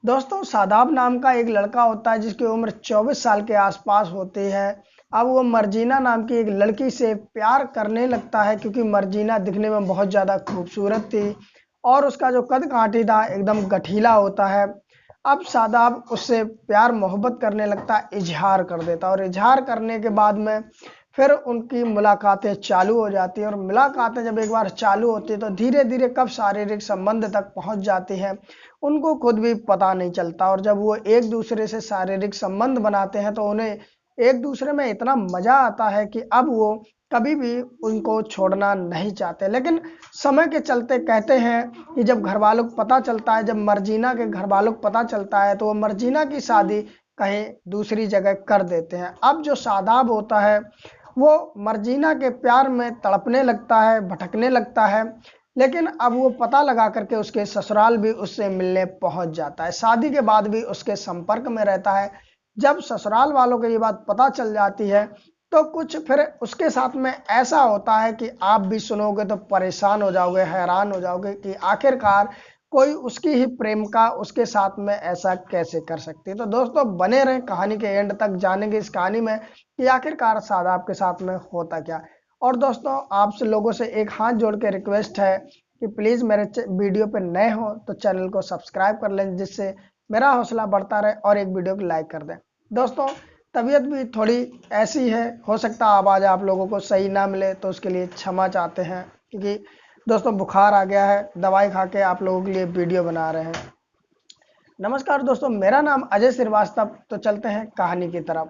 दोस्तों शादाब नाम का एक लड़का होता है जिसकी उम्र 24 साल के आसपास होती है। अब वो मर्जीना नाम की एक लड़की से प्यार करने लगता है क्योंकि मर्जीना दिखने में बहुत ज़्यादा खूबसूरत थी और उसका जो कद काठी था एकदम गठीला होता है। अब शादाब उससे प्यार मोहब्बत करने लगता है, इजहार कर देता है और इजहार करने के बाद में फिर उनकी मुलाकातें चालू हो जाती हैं और मुलाकातें जब एक बार चालू होती है तो धीरे-धीरे कब शारीरिक संबंध तक पहुंच जाती हैं, उनको खुद भी पता नहीं चलता। और जब वो एक दूसरे से शारीरिक संबंध बनाते हैं तो उन्हें एक दूसरे में इतना मज़ा आता है कि अब वो कभी भी उनको छोड़ना नहीं चाहते। लेकिन समय के चलते कहते हैं कि जब घरवालों को पता चलता है, जब मर्जीना के घरवालों को पता चलता है तो वो मर्जीना की शादी कहीं दूसरी जगह कर देते हैं। अब जो शादाब होता है वो मर्जीना के प्यार में तड़पने लगता है, भटकने लगता है। लेकिन अब वो पता लगा करके उसके ससुराल भी उससे मिलने पहुंच जाता है। शादी के बाद भी उसके संपर्क में रहता है। जब ससुराल वालों को ये बात पता चल जाती है तो कुछ फिर उसके साथ में ऐसा होता है कि आप भी सुनोगे तो परेशान हो जाओगे, हैरान हो जाओगे कि आखिरकार कोई उसकी ही प्रेमिका उसके साथ में ऐसा कैसे कर सकती है। तो दोस्तों बने रहें, कहानी के एंड तक जानेंगे इस कहानी में कि आखिरकार शादाब के साथ में होता क्या। और दोस्तों आपसे लोगों से एक हाथ जोड़ के रिक्वेस्ट है कि प्लीज़ मेरे वीडियो पे नए हो तो चैनल को सब्सक्राइब कर लें, जिससे मेरा हौसला बढ़ता रहे और एक वीडियो को लाइक कर दें। दोस्तों तबीयत भी थोड़ी ऐसी है, हो सकता है आवाज़ आप लोगों को सही ना मिले तो उसके लिए क्षमा चाहते हैं, क्योंकि दोस्तों बुखार आ गया है, दवाई खा के आप लोगों के लिए वीडियो बना रहे हैं। नमस्कार दोस्तों, मेरा नाम अजय श्रीवास्तव। तो चलते हैं कहानी की तरफ।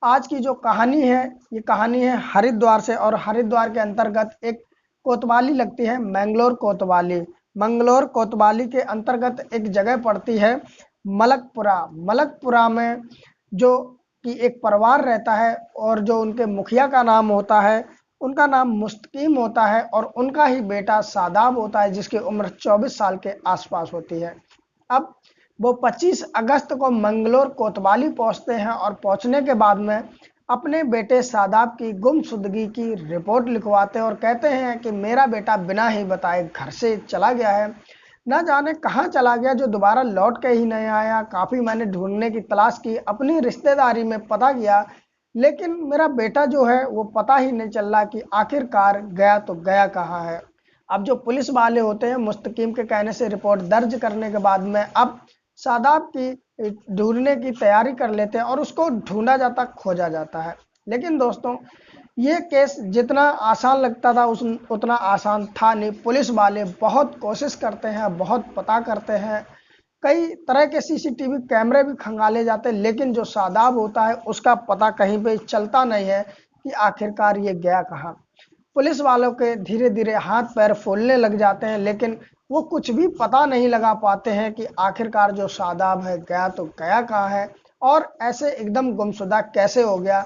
आज की जो कहानी है ये कहानी है हरिद्वार से, और हरिद्वार के अंतर्गत एक कोतवाली लगती है, मैंगलोर कोतवाली। मंगलोर कोतवाली के अंतर्गत एक जगह पड़ती है मलकपुरा। मलकपुरा में जो कि एक परिवार रहता है और जो उनके मुखिया का नाम होता है, उनका नाम मुस्तकीम होता है और उनका ही बेटा शादाब होता है जिसकी उम्र 24 साल के आसपास होती है। अब वो 25 अगस्त को मंगलोर कोतवाली पहुंचते हैं और पहुंचने के बाद में अपने बेटे शादाब की गुमशुदगी की रिपोर्ट लिखवाते हैं और कहते हैं कि मेरा बेटा बिना ही बताए घर से चला गया है, ना जाने कहाँ चला गया, जो दोबारा लौट के ही नहीं आया। काफ़ी मैंने ढूंढने की तलाश की, अपनी रिश्तेदारी में पता किया, लेकिन मेरा बेटा जो है वो पता ही नहीं चल रहा कि आखिरकार गया तो गया कहाँ है। अब जो पुलिस वाले होते हैं मुस्तकीम के कहने से रिपोर्ट दर्ज करने के बाद में अब शादाब की ढूंढने की तैयारी कर लेते हैं और उसको ढूंढा जाता, खोजा जाता है। लेकिन दोस्तों ये केस जितना आसान लगता था उतना आसान था नहीं। पुलिस वाले बहुत कोशिश करते हैं, बहुत पता करते हैं, कई तरह के सीसीटीवी कैमरे भी खंगाले जाते हैं, लेकिन जो शादाब होता है उसका पता कहीं पे चलता नहीं है कि आखिरकार ये गया कहाँ। पुलिस वालों के धीरे धीरे हाथ पैर फूलने लग जाते हैं, लेकिन वो कुछ भी पता नहीं लगा पाते हैं कि आखिरकार जो शादाब है गया तो गया कहाँ है और ऐसे एकदम गुमशुदा कैसे हो गया,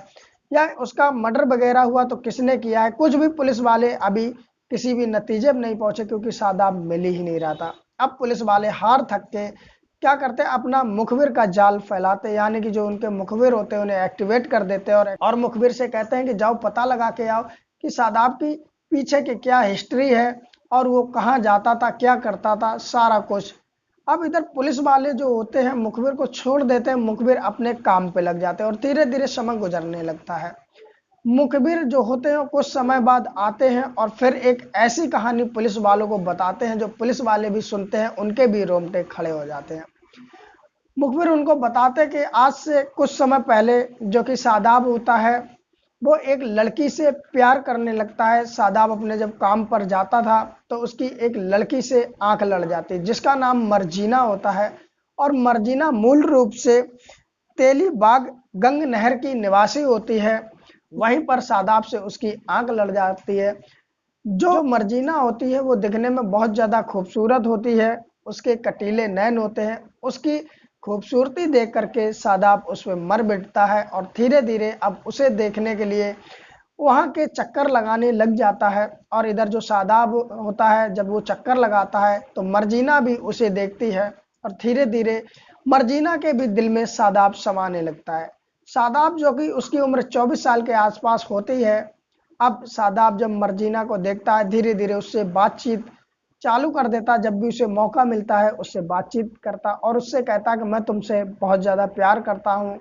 या उसका मर्डर वगैरह हुआ तो किसने किया है। कुछ भी पुलिस वाले अभी किसी भी नतीजे में नहीं पहुंचे क्योंकि शादाब मिल ही नहीं रहा था। अब पुलिस वाले हार थक के क्या करते हैं, अपना मुखबिर का जाल फैलाते, यानी कि जो उनके मुखबिर होते हैं उन्हें एक्टिवेट कर देते हैं और मुखबिर से कहते हैं कि जाओ पता लगा के आओ कि शादाब की पीछे की क्या हिस्ट्री है और वो कहाँ जाता था, क्या करता था, सारा कुछ। अब इधर पुलिस वाले जो होते हैं मुखबिर को छोड़ देते हैं, मुखबिर अपने काम पे लग जाते हैं और धीरे धीरे समय गुजरने लगता है। मुखबिर जो होते हैं कुछ समय बाद आते हैं और फिर एक ऐसी कहानी पुलिस वालों को बताते हैं जो पुलिस वाले भी सुनते हैं, उनके भी रोंगटे खड़े हो जाते हैं। मुखबिर उनको बताते हैं कि आज से कुछ समय पहले जो कि शादाब होता है वो एक लड़की से प्यार करने लगता है। शादाब अपने जब काम पर जाता था तो उसकी एक लड़की से आंख लड़ जाती है जिसका नाम मर्जीना होता है, और मर्जीना मूल रूप से तेली बाग गंग नहर की निवासी होती है। वहीं पर शादाब से उसकी आंख लड़ जाती है। जो मर्जीना होती है वो दिखने में बहुत ज़्यादा खूबसूरत होती है, उसके कटीले नैन होते हैं। उसकी खूबसूरती देख करके शादाब उस पे मर बैठता है और धीरे धीरे अब उसे देखने के लिए वहाँ के चक्कर लगाने लग जाता है। और इधर जो शादाब होता है जब वो चक्कर लगाता है तो मर्जीना भी उसे देखती है और धीरे धीरे मर्जीना के भी दिल में शादाब समाने लगता है। शादाब जो कि उसकी उम्र 24 साल के आसपास होती है, अब शादाब जब मर्जीना को देखता है धीरे धीरे उससे बातचीत चालू कर देता। जब भी उसे मौका मिलता है उससे बातचीत करता और उससे कहता कि मैं तुमसे बहुत ज़्यादा प्यार करता हूँ,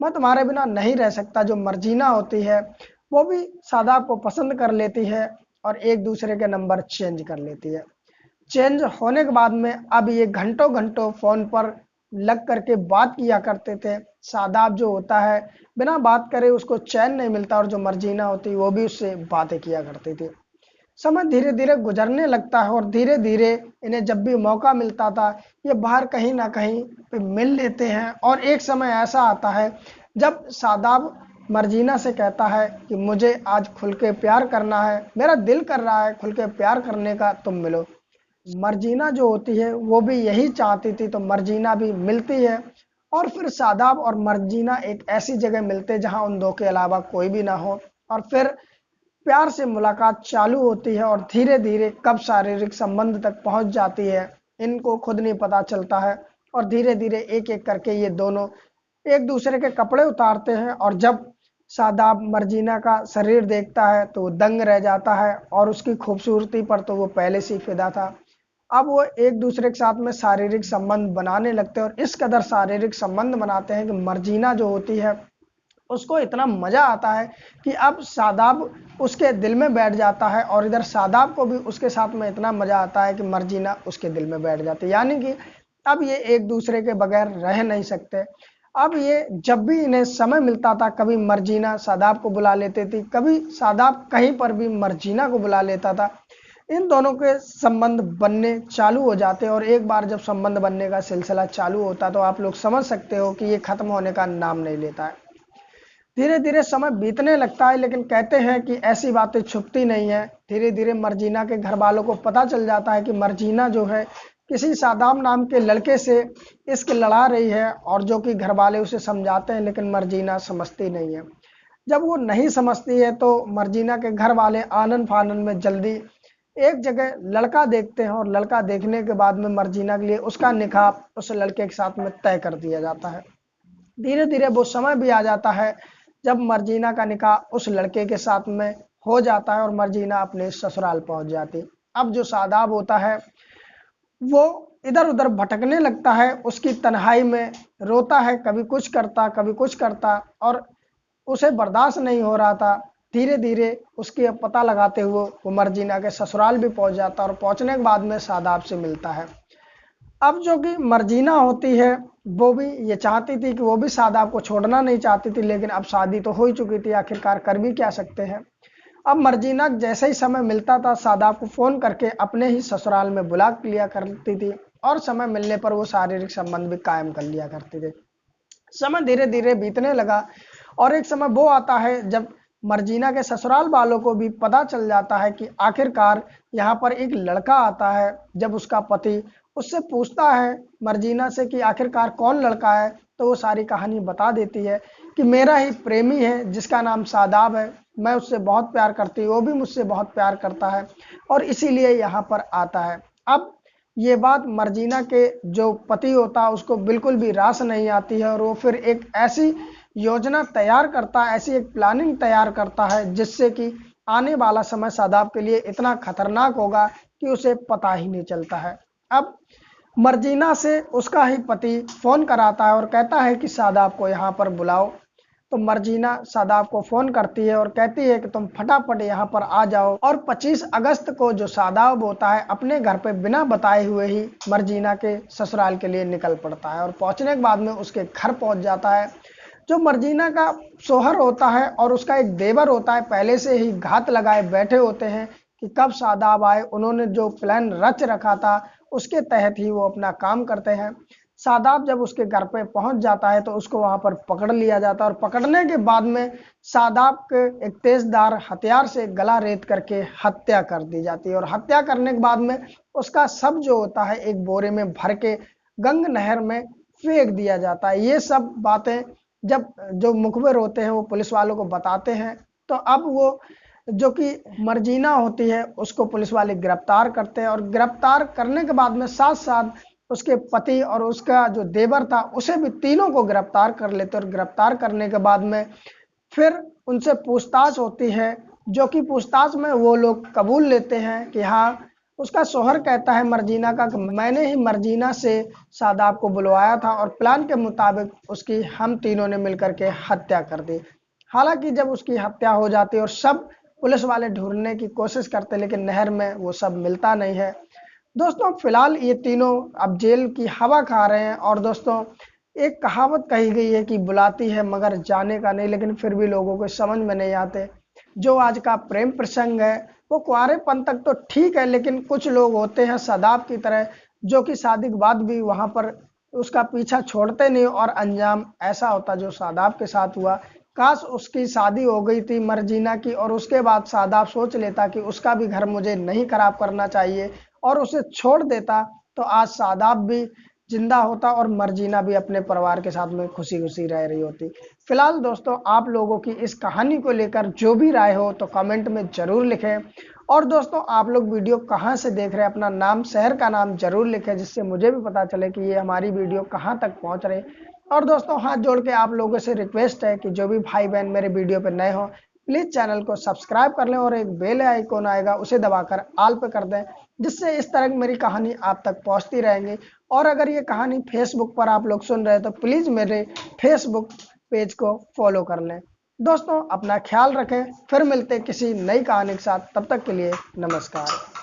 मैं तुम्हारे बिना नहीं रह सकता। जो मर्जीना होती है वो भी शादाब को पसंद कर लेती है और एक दूसरे के नंबर चेंज कर लेती है। चेंज होने के बाद में अब ये घंटों घंटों फ़ोन पर लग करके बात किया करते थे। शादाब जो होता है बिना बात करे उसको चैन नहीं मिलता और जो मर्जीना होती वो भी उससे बातें किया करती थी। समय धीरे धीरे गुजरने लगता है और धीरे धीरे इन्हें जब भी मौका मिलता था ये बाहर कहीं ना कहीं पे मिल लेते हैं। और एक समय ऐसा आता है जब शादाब मर्जीना से कहता है कि मुझे आज खुल के प्यार करना है, मेरा दिल कर रहा है खुल के प्यार करने का, तुम मिलो। मर्जीना जो होती है वो भी यही चाहती थी, तो मर्जीना भी मिलती है और फिर शादाब और मर्जीना एक ऐसी जगह मिलते जहां उन दो के अलावा कोई भी ना हो और फिर प्यार से मुलाकात चालू होती है और धीरे धीरे कब शारीरिक संबंध तक पहुंच जाती है इनको खुद नहीं पता चलता है। और धीरे धीरे एक एक करके ये दोनों एक दूसरे के कपड़े उतारते हैं और जब शादाब मर्जीना का शरीर देखता है तो वो दंग रह जाता है और उसकी खूबसूरती पर तो वो पहले से ही फिदा था। अब वो एक दूसरे के साथ में शारीरिक संबंध बनाने लगते हैं और इस कदर शारीरिक संबंध बनाते हैं कि मर्जीना जो होती है उसको इतना मज़ा आता है कि अब शादाब उसके दिल में बैठ जाता है और इधर शादाब को भी उसके साथ में इतना मज़ा आता है कि मर्जीना उसके दिल में बैठ जाती है। यानी कि अब ये एक दूसरे के बगैर रह नहीं सकते। अब ये जब भी इन्हें समय मिलता था कभी मर्जीना शादाब को बुला लेती थी, कभी शादाब कहीं पर भी मर्जीना को बुला लेता था। इन दोनों के संबंध बनने चालू हो जाते और एक बार जब संबंध बनने का सिलसिला चालू होता तो आप लोग समझ सकते हो कि ये खत्म होने का नाम नहीं लेता है। धीरे धीरे समय बीतने लगता है लेकिन कहते हैं कि ऐसी बातें छुपती नहीं है। धीरे धीरे मर्जीना के घर वालों को पता चल जाता है कि मर्जीना जो है किसी शादाब नाम के लड़के से इश्क लड़ा रही है और जो कि घर वाले उसे समझाते हैं लेकिन मर्जीना समझती नहीं है। जब वो नहीं समझती है तो मर्जीना के घर वाले आनन फानन में जल्दी एक जगह लड़का देखते हैं और लड़का देखने के बाद में मर्जीना के लिए उसका निकाह उस लड़के के साथ में तय कर दिया जाता है। धीरे धीरे वो समय भी आ जाता है जब मर्जीना का निकाह उस लड़के के साथ में हो जाता है और मर्जीना अपने ससुराल पहुंच जाती। अब जो शादाब होता है वो इधर उधर भटकने लगता है, उसकी तन्हाई में रोता है, कभी कुछ करता कभी कुछ करता और उसे बर्दाश्त नहीं हो रहा था। धीरे धीरे उसके पता लगाते हुए वो मर्जीना के ससुराल भी पहुंच जाता और पहुंचने के बाद में शादाब से मिलता है। अब जो कि मर्जीना होती है वो भी ये चाहती थी कि वो भी शादाब को छोड़ना नहीं चाहती थी, लेकिन अब शादी तो हो ही चुकी थी, आखिरकार कर भी क्या सकते हैं। अब मर्जीना जैसे ही समय मिलता था शादाब को फ़ोन करके अपने ही ससुराल में बुला लिया करती थी और समय मिलने पर वो शारीरिक संबंध भी कायम कर लिया करती थी। समय धीरे धीरे बीतने लगा और एक समय वो आता है जब मर्जीना के ससुराल वालों को भी पता चल जाता है कि आखिरकार यहाँ पर एक लड़का आता है। जब उसका पति उससे पूछता है मर्जीना से कि आखिरकार कौन लड़का है, तो वो सारी कहानी बता देती है कि मेरा ही प्रेमी है जिसका नाम शादाब है, मैं उससे बहुत प्यार करती हूँ, वो भी मुझसे बहुत प्यार करता है और इसीलिए यहाँ पर आता है। अब ये बात मर्जीना के जो पति होता है उसको बिल्कुल भी रास नहीं आती है और वो फिर एक ऐसी योजना तैयार करता है, ऐसी एक प्लानिंग तैयार करता है जिससे कि आने वाला समय शादाब के लिए इतना खतरनाक होगा कि उसे पता ही नहीं चलता है। अब मर्जीना से उसका ही पति फ़ोन कराता है और कहता है कि शादाब को यहाँ पर बुलाओ। तो मर्जीना शादाब को फ़ोन करती है और कहती है कि तुम फटाफट यहाँ पर आ जाओ। और 25 अगस्त को जो शादाब होता है अपने घर पे बिना बताए हुए ही मर्जीना के ससुराल के लिए निकल पड़ता है और पहुँचने के बाद में उसके घर पहुँच जाता है। जो मर्जीना का शोहर होता है और उसका एक देवर होता है पहले से ही घात लगाए बैठे होते हैं कि कब शादाब आए। उन्होंने जो प्लान रच रखा था उसके तहत ही वो अपना काम करते हैं। शादाब जब उसके घर पे पहुंच जाता है तो उसको वहां पर पकड़ लिया जाता है और पकड़ने के बाद में शादाब के एक तेजदार हथियार से गला रेत करके हत्या कर दी जाती है और हत्या करने के बाद में उसका शव जो होता है एक बोरे में भर के गंग नहर में फेंक दिया जाता है। ये सब बातें जब जो मुखबिर होते हैं वो पुलिस वालों को बताते हैं तो अब वो जो कि मर्जीना होती है उसको पुलिस वाले गिरफ्तार करते हैं और गिरफ्तार करने के बाद में साथ साथ उसके पति और उसका जो देवर था उसे भी, तीनों को गिरफ्तार कर लेते। और गिरफ्तार करने के बाद में फिर उनसे पूछताछ होती है, जो कि पूछताछ में वो लोग कबूल लेते हैं कि हाँ, उसका शौहर कहता है मर्जीना का कि मैंने ही मर्जीना से शादाब को बुलवाया था और प्लान के मुताबिक उसकी हम तीनों ने मिलकर के हत्या कर दी। हालांकि जब उसकी हत्या हो जाती है और सब पुलिस वाले ढूंढने की कोशिश करते, लेकिन नहर में वो सब मिलता नहीं है। दोस्तों फिलहाल ये तीनों अब जेल की हवा खा रहे हैं। और दोस्तों एक कहावत कही गई है कि बुलाती है मगर जाने का नहीं, लेकिन फिर भी लोगों को समझ में नहीं आते। जो आज का प्रेम प्रसंग है वो कुंवारेपन तक तो ठीक है, लेकिन कुछ लोग होते हैं शादाब की तरह, जो कि शादी के बाद भी वहां पर उसका पीछा छोड़ते नहीं और अंजाम ऐसा होता जो शादाब के साथ हुआ। काश उसकी शादी हो गई थी मर्जीना की और उसके बाद शादाब सोच लेता कि उसका भी घर मुझे नहीं खराब करना चाहिए और उसे छोड़ देता, तो आज शादाब भी जिंदा होता और मर्जीना भी अपने परिवार के साथ में खुशी खुशी रह रही होती। फिलहाल दोस्तों आप लोगों की इस कहानी को लेकर जो भी राय हो तो कमेंट में जरूर लिखें। और दोस्तों आप लोग वीडियो कहां से देख रहे हैं, अपना नाम शहर का नाम जरूर लिखें, जिससे मुझे भी पता चले कि ये हमारी वीडियो कहां तक पहुंच रही। और दोस्तों हाथ जोड़ के आप लोगों से रिक्वेस्ट है कि जो भी भाई बहन मेरे वीडियो पे नए हो प्लीज चैनल को सब्सक्राइब कर लें और एक बेल आइकॉन आएगा उसे दबाकर ऑल पे कर दें, जिससे इस तरह की मेरी कहानी आप तक पहुंचती रहेंगी। और अगर ये कहानी फेसबुक पर आप लोग सुन रहे हैं तो प्लीज मेरे फेसबुक पेज को फॉलो कर लें। दोस्तों अपना ख्याल रखें, फिर मिलते किसी नई कहानी के साथ, तब तक के लिए नमस्कार।